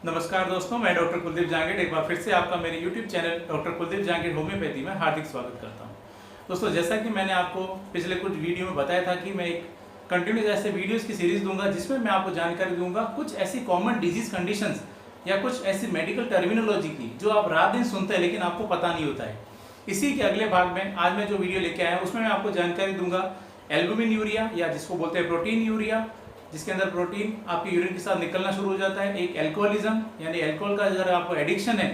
नमस्कार दोस्तों, मैं डॉक्टर कुलदीप जांगेड़ एक बार फिर से आपका मेरे YouTube channel doctor Kuldeep Jangid homeopathy में हार्दिक स्वागत करता हूं। दोस्तों, जैसा कि मैंने आपको पिछले कुछ वीडियो में बताया था कि मैं एक कंटिन्यूस ऐसे वीडियोस की सीरीज दूंगा जिसमें मैं आपको जानकारी दूंगा कुछ ऐसी कॉमन डिजीज कंडीशंस या कुछ ऐसी मेडिकल टर्मिनोलॉजी की जो आप रात दिन सुनते हैं लेकिन आपको पता नहीं होता है। इसी के अगले भाग में आज मैं जो वीडियो लेके आया उसमें मैं आपको जानकारी दूंगा एल्बुमिन यूरिया या जिसको बोलते हैं प्रोटीन यूरिया, जिसके अंदर प्रोटीन आपके यूरिन के साथ निकलना शुरू हो जाता है। एक एल्कोहलिज्म यानी अल्कोहल का अगर आपको एडिक्शन है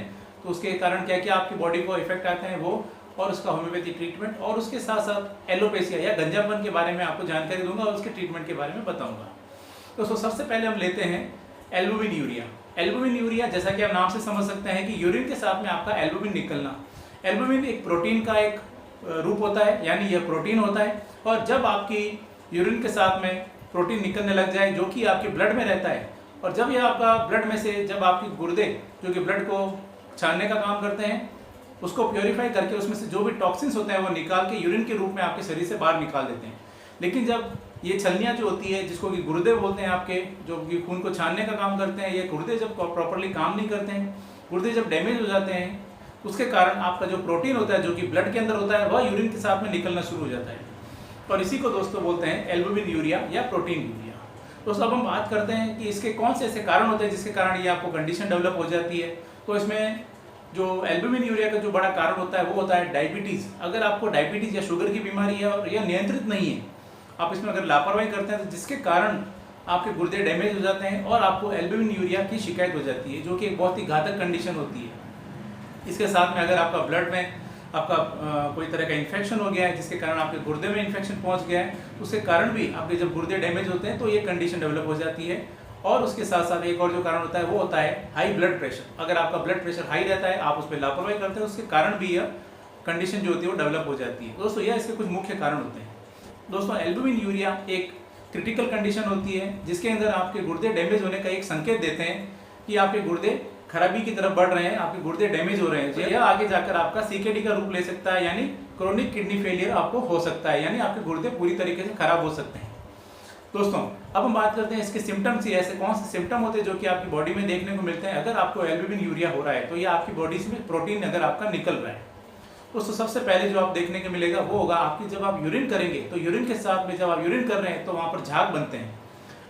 तो उसके कारण क्या क्या आपकी बॉडी को इफेक्ट आते हैं वो, और उसका होम्योपैथी ट्रीटमेंट, और उसके साथ साथ एलोपेशिया या गंजापन के बारे में आपको जानकारी दूंगा और उसके ट्रीटमेंट के बारे में बताऊंगा। तो सबसे पहले हम लेते हैं एल्बुमिन यूरिया। एल्बुमिन यूरिया जैसा कि आप नाम से समझ सकते हैं कि यूरिन के साथ में आपका एल्बुमिन निकलना। एल्बुमिन एक प्रोटीन का एक रूप होता है, यानी यह प्रोटीन होता है, और जब आपकी यूरिन के साथ में प्रोटीन निकलने लग जाए जो कि आपके ब्लड में रहता है, और जब यह आपका ब्लड में से जब आपकी गुर्दे जो कि ब्लड को छानने का काम करते हैं उसको प्योरीफाई करके उसमें से जो भी टॉक्सिन्स होते हैं वो निकाल के यूरिन के रूप में आपके शरीर से बाहर निकाल देते हैं। लेकिन जब ये छलनियाँ जो होती है जिसको कि गुर्दे बोलते हैं आपके, जो कि खून को छानने का काम करते हैं, ये गुर्दे जब प्रॉपरली काम नहीं करते हैं, गुर्दे जब डैमेज हो जाते हैं, उसके कारण आपका जो प्रोटीन होता है जो कि ब्लड के अंदर होता है वह यूरिन के साथ में निकलना शुरू हो जाता है, और इसी को दोस्तों बोलते हैं एल्बुमिन यूरिया या प्रोटीन यूरिया। दोस्तों, अब हम बात करते हैं कि इसके कौन से ऐसे कारण होते हैं जिसके कारण ये आपको कंडीशन डेवलप हो जाती है। तो इसमें जो एल्बुमिन यूरिया का जो बड़ा कारण होता है वो होता है डायबिटीज़। अगर आपको डायबिटीज़ या शुगर की बीमारी है और यह नियंत्रित नहीं है, आप इसमें अगर लापरवाही करते हैं तो जिसके कारण आपके गुर्दे डैमेज हो जाते हैं और आपको एल्बुमिन यूरिया की शिकायत हो जाती है, जो कि एक बहुत ही घातक कंडीशन होती है। इसके साथ में अगर आपका ब्लड में आपका कोई तरह का इन्फेक्शन हो गया है जिसके कारण आपके गुर्दे में इन्फेक्शन पहुंच गया है, उसके कारण भी आपके जब गुर्दे डैमेज होते हैं तो ये कंडीशन डेवलप हो जाती है। और उसके साथ साथ एक और जो कारण होता है वो होता है हाई ब्लड प्रेशर। अगर आपका ब्लड प्रेशर हाई रहता है, आप उस पर लापरवाही करते हैं, उसके कारण भी यह कंडीशन जो होती है वो डेवलप हो जाती है। दोस्तों, यह इसके कुछ मुख्य कारण होते हैं। दोस्तों, एल्बुमिन यूरिया एक क्रिटिकल कंडीशन होती है जिसके अंदर आपके गुर्दे डैमेज होने का एक संकेत देते हैं कि आपके गुर्दे खराबी की तरफ बढ़ रहे हैं, आपके गुर्दे डैमेज हो रहे हैं। तो यह आगे जाकर आपका सीकेडी का रूप ले सकता है, यानी क्रोनिक किडनी फेलियर आपको हो सकता है, यानी आपके गुर्दे पूरी तरीके से खराब हो सकते हैं। दोस्तों, अब हम बात करते हैं इसके सिम्टम्स। ही ऐसे कौन से सिम्टम होते हैं जो कि आपकी बॉडी में देखने को मिलते हैं अगर आपको एल्बुमिन यूरिया हो रहा है, तो ये आपकी बॉडी में प्रोटीन अगर आपका निकल रहा है। दोस्तों, सबसे पहले जो आप देखने को मिलेगा वो होगा आपकी जब आप यूरिन करेंगे तो यूरिन के साथ में जब आप यूरिन कर रहे हैं तो वहाँ पर झाग बनते हैं।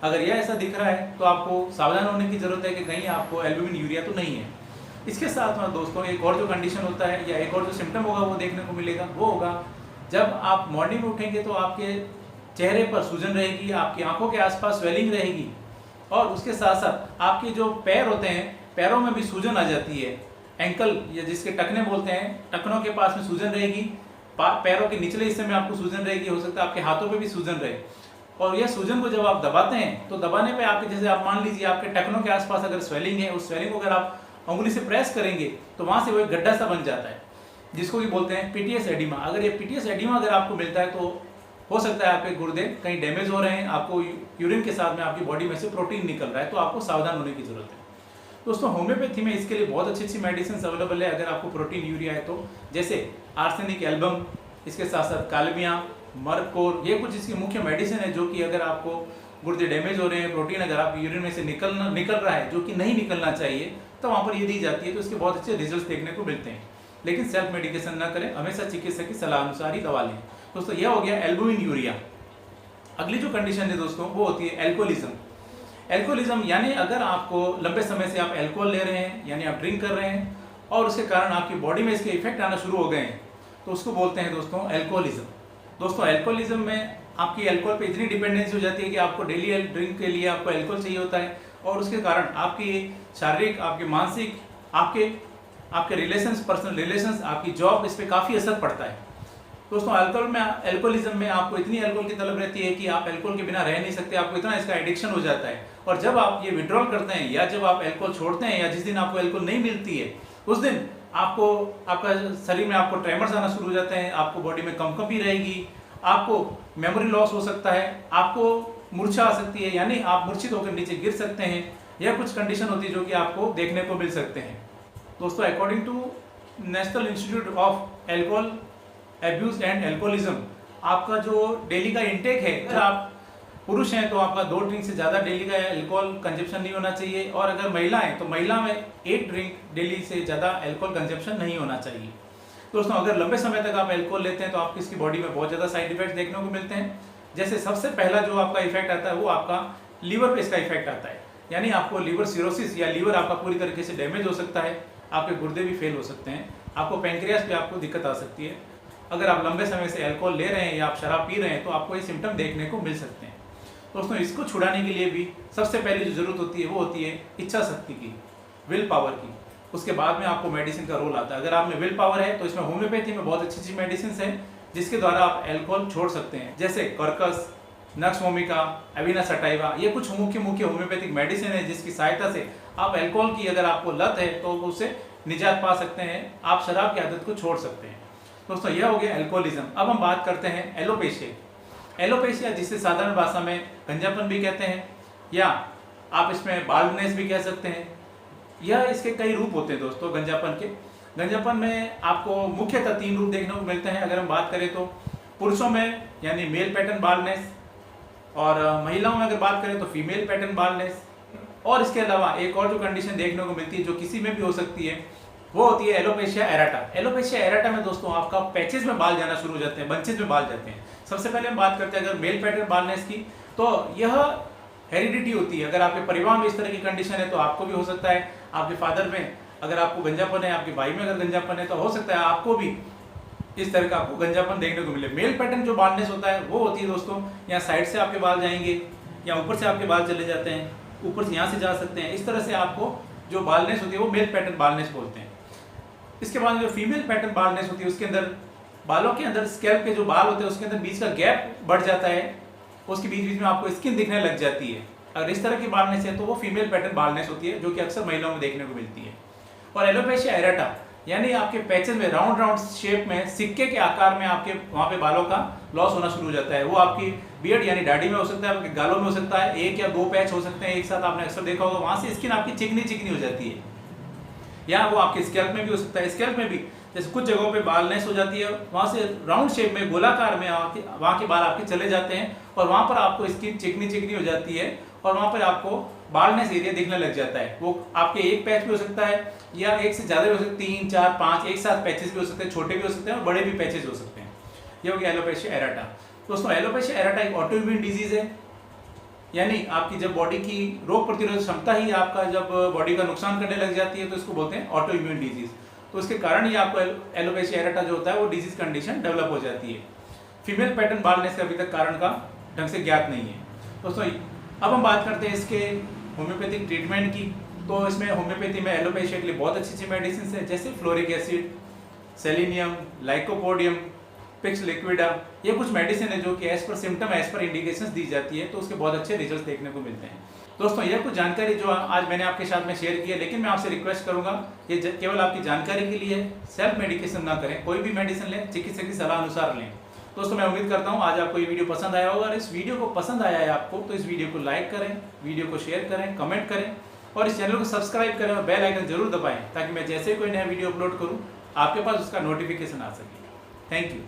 अगर यह ऐसा दिख रहा है तो आपको सावधान होने की जरूरत है कि कहीं आपको एल्बुमिन यूरिया तो नहीं है। इसके साथ में दोस्तों एक और जो कंडीशन होता है या एक और जो सिम्टम होगा वो देखने को मिलेगा, वो होगा जब आप मॉर्निंग में उठेंगे तो आपके चेहरे पर सूजन रहेगी, आपकी आंखों के आसपास स्वेलिंग रहेगी, और उसके साथ साथ आपके जो पैर होते हैं पैरों में भी सूजन आ जाती है। एंकल या जिसके टखने बोलते हैं, टखनों के पास में सूजन रहेगी, पैरों के निचले हिस्से में आपको सूजन रहेगी, हो सकता है आपके हाथों पे भी सूजन रहे। और यह सूजन को जब आप दबाते हैं तो दबाने पे आपके जैसे आप मान लीजिए आपके टखनों के आसपास अगर स्वेलिंग है, उस स्वेलिंग को अगर आप उंगली से प्रेस करेंगे तो वहां से वो एक गड्ढा सा बन जाता है जिसको कि बोलते हैं पीटीएस एडिमा। अगर ये पीटीएस एडिमा अगर आपको मिलता है तो हो सकता है आपके गुर्दे कहीं डैमेज हो रहे हैं, आपको यूरिन के साथ में आपकी बॉडी में से प्रोटीन निकल रहा है, तो आपको सावधान होने की जरूरत है। दोस्तों, होम्योपैथी में इसके लिए बहुत अच्छी अच्छी मेडिसिन अवेलेबल है अगर आपको प्रोटीन यूरिया है तो, जैसे आर्सेनिक एल्बम, इसके साथ साथ कालमिया, मर्कोर, ये कुछ इसकी मुख्य मेडिसिन है जो कि अगर आपको गुर्दे डैमेज हो रहे हैं, प्रोटीन अगर आपके यूरिन में से निकल रहा है जो कि नहीं निकलना चाहिए, तो वहाँ पर ये दी जाती है, तो इसके बहुत अच्छे रिजल्ट देखने को मिलते हैं। लेकिन सेल्फ मेडिकेशन ना करें, हमेशा चिकित्सक की सलाह अनुसार ही दवा लें। दोस्तों, यह हो गया एल्बुमिन यूरिया। अगली जो कंडीशन है दोस्तों वो होती है एल्कोहलिज्म। एल्कोहलिज्म यानी अगर आपको लंबे समय से आप एल्कोहल ले रहे हैं, यानी आप ड्रिंक कर रहे हैं और उसके कारण आपकी बॉडी में इसके इफेक्ट आना शुरू हो गए हैं, तो उसको बोलते हैं दोस्तों एल्कोहलिज्म। दोस्तों, एल्कोहलिज्म में आपकी अल्कोहल पे इतनी डिपेंडेंसी हो जाती है कि आपको डेली ड्रिंक के लिए आपको अल्कोहल चाहिए होता है, और उसके कारण आपकी शारीरिक, आपके मानसिक, आपके रिलेशंस, पर्सनल रिलेशंस, आपकी जॉब, इस पर काफ़ी असर पड़ता है। दोस्तों, एल्कोहलिज्म में आपको इतनी अल्कोहल की तलब रहती है कि आप अल्कोहल के बिना रह नहीं सकते, आपको इतना इसका एडिक्शन हो जाता है। और जब आप ये विड्रॉल करते हैं या जब आप अल्कोहल छोड़ते हैं या जिस दिन आपको अल्कोहल नहीं मिलती है उस दिन आपको आपका शरीर में आपको ट्रेमर्स आना शुरू हो जाते हैं, आपको बॉडी में कंपकंपी रहेगी, आपको मेमोरी लॉस हो सकता है, आपको मूर्छा आ सकती है, यानी आप मूर्छित होकर नीचे गिर सकते हैं। यह कुछ कंडीशन होती है जो कि आपको देखने को मिल सकते हैं। दोस्तों, according to National Institute of Alcohol Abuse and Alcoholism, आपका जो डेली का इंटेक है, अगर आप पुरुष हैं तो आपका 2 ड्रिंक से ज़्यादा डेली का अल्कोहल कंजप्शन नहीं होना चाहिए, और अगर महिला है तो महिला में 1 ड्रिंक डेली से ज़्यादा अल्कोहल कंजप्शन नहीं होना चाहिए। दोस्तों अगर लंबे समय तक आप अल्कोहल लेते हैं तो आपकी इसकी बॉडी में बहुत ज़्यादा साइड इफेक्ट देखने को मिलते हैं। जैसे सबसे पहला जो आपका इफेक्ट आता है वो आपका लीवर पे इसका इफेक्ट आता है, यानी आपको लीवर सिरोसिस या लीवर आपका पूरी तरीके से डैमेज हो सकता है, आपके गुर्दे भी फेल हो सकते हैं, आपको पैंक्रियास पे आपको दिक्कत आ सकती है। अगर आप लंबे समय से अल्कोहल ले रहे हैं या आप शराब पी रहे हैं तो आपको ये सिम्टम देखने को मिल सकते हैं। दोस्तों इसको छुड़ाने के लिए भी सबसे पहले जो ज़रूरत होती है वो होती है इच्छा शक्ति की, विल पावर की। उसके बाद में आपको मेडिसिन का रोल आता है। अगर आप में विल पावर है तो इसमें होम्योपैथी में बहुत अच्छी मेडिसिन हैं जिसके द्वारा आप अल्कोहल छोड़ सकते हैं, जैसे कर्कस, नक्स वोमिका, एविना सटाइवा, ये कुछ मुख्य होम्योपैथिक मेडिसिन है जिसकी सहायता से आप अल्कोहल की अगर आपको लत है तो उससे निजात पा सकते हैं, आप शराब की आदत को छोड़ सकते हैं। दोस्तों यह हो गया अल्कोहलिज्म। अब हम बात करते हैं एलोपेशिया। एलोपेशिया जिसे साधारण भाषा में गंजापन भी कहते हैं या आप इसमें बाल्डनेस भी कह सकते हैं। यह इसके कई रूप होते हैं दोस्तों गंजापन के। गंजापन में आपको मुख्यतः 3 रूप देखने को मिलते हैं। अगर हम बात करें तो पुरुषों में यानी मेल पैटर्न बाल्डनेस, और महिलाओं में अगर बात करें तो फीमेल पैटर्न बाल्डनेस, और इसके अलावा एक और जो कंडीशन देखने को मिलती है जो किसी में भी हो सकती है वो होती है एलोपेशिया एरेटा। एलोपेशिया एरेटा में दोस्तों आपका पैचेज में बाल जाना शुरू हो जाते हैं, बंचेज में बाल जाते हैं। सबसे पहले हम बात करते हैं अगर मेल पैटर्न बाल्डनेस की, तो यह हेरिडिटी होती है। अगर आपके परिवार में इस तरह की कंडीशन है तो आपको भी हो सकता है, आपके फादर में अगर आपको गंजापन है, आपके भाई में अगर गंजापन है तो हो सकता है आपको भी इस तरह का आपको गंजापन देखने को मिले। मेल पैटर्न जो बाल्डनेस होता है वो होती है दोस्तों, यहाँ साइड से आपके बाल जाएंगे या ऊपर से आपके बाल चले जाते हैं, ऊपर से यहाँ से जा सकते हैं। इस तरह से आपको जो बाल्डनेस होती है वो मेल पैटर्न बाल्डनेस बोलते हैं। इसके बाद जो फीमेल पैटर्न बाल्डनेस होती है उसके अंदर बालों के अंदर स्कैल्प के जो बाल होते हैं उसके अंदर बीच का गैप बढ़ जाता है, उसके बीच बीच में आपको स्किन दिखने लग जाती है। अगर इस तरह की बाल्डनेस है तो वो फीमेल पैटर्न बाल्डनेस होती है जो कि अक्सर महिलाओं में देखने को मिलती है। और एलोपेशिया एरेटा यानी आपके पैचेस में राउंड शेप में सिक्के के आकार में आपके वहाँ पे बालों का लॉस होना शुरू हो जाता है। वो आपकी बियर्ड यानी दाढ़ी में हो सकता है, आपके गालों में हो सकता है, 1 या 2 पैच हो सकते हैं एक साथ, आपने अक्सर देखा होगा। वहाँ से स्किन आपकी चिकनी हो जाती है, या वो आपके स्कैल्प में भी हो सकता है। स्कैल्प में भी जैसे कुछ जगहों पे बालनेस हो जाती है, वहाँ से राउंड शेप में गोलाकार में वहाँ के बाल आपके चले जाते हैं और वहाँ पर आपको स्किन चिकनी हो जाती है और वहाँ पर आपको बाल्डनेस एरिया दिखने लग जाता है। वो आपके एक पैच भी हो सकता है या एक से ज़्यादा भी हो सकते हैं, 3, 4, 5 एक साथ पैचेस भी हो सकते हैं, छोटे भी हो सकते हैं और बड़े भी पैचेस हो सकते हैं। ये हो गया एलोपेशिया एरेटा। दोस्तों एलोपेशिया एरेटा एक ऑटोइम्यून डिजीज है, यानी आपकी जब बॉडी की रोग प्रतिरोधक क्षमता ही आपका जब बॉडी का नुकसान करने लग जाती है तो इसको बोलते हैं ऑटो इम्यून डिजीज। तो उसके कारण ही आपको एलोपेशिया एरेटा जो होता है वो डिजीज कंडीशन डेवलप हो जाती है। फीमेल पैटर्न बाल्डनेस का अभी तक कारण का ढंग से ज्ञात नहीं है। दोस्तों अब हम बात करते हैं इसके होम्योपैथिक ट्रीटमेंट की। तो इसमें होम्योपैथी में एलोपेशिया के लिए बहुत अच्छी मेडिसिन है, जैसे fluoric acid, selenium, lycopodium, pix liquida, ये कुछ मेडिसिन है जो कि as per symptom as per indications दी जाती है, तो उसके बहुत अच्छे रिजल्ट देखने को मिलते हैं। दोस्तों यह कुछ जानकारी जो आज मैंने आपके साथ में शेयर की है, लेकिन मैं आपसे रिक्वेस्ट करूंगा ये केवल आपकी जानकारी के लिए, सेल्फ मेडिकेशन ना करें। कोई भी मेडिसिन लें चिकित्सक की सलाह अनुसार लें। दोस्तों मैं उम्मीद करता हूँ आज आपको ये वीडियो पसंद आया होगा। और इस वीडियो को पसंद आया है आपको तो इस वीडियो को लाइक करें, वीडियो को शेयर करें, कमेंट करें और इस चैनल को सब्सक्राइब करें और बेल आइकन जरूर दबाएं ताकि मैं जैसे कोई नया वीडियो अपलोड करूँ आपके पास उसका नोटिफिकेशन आ सके। Thank you.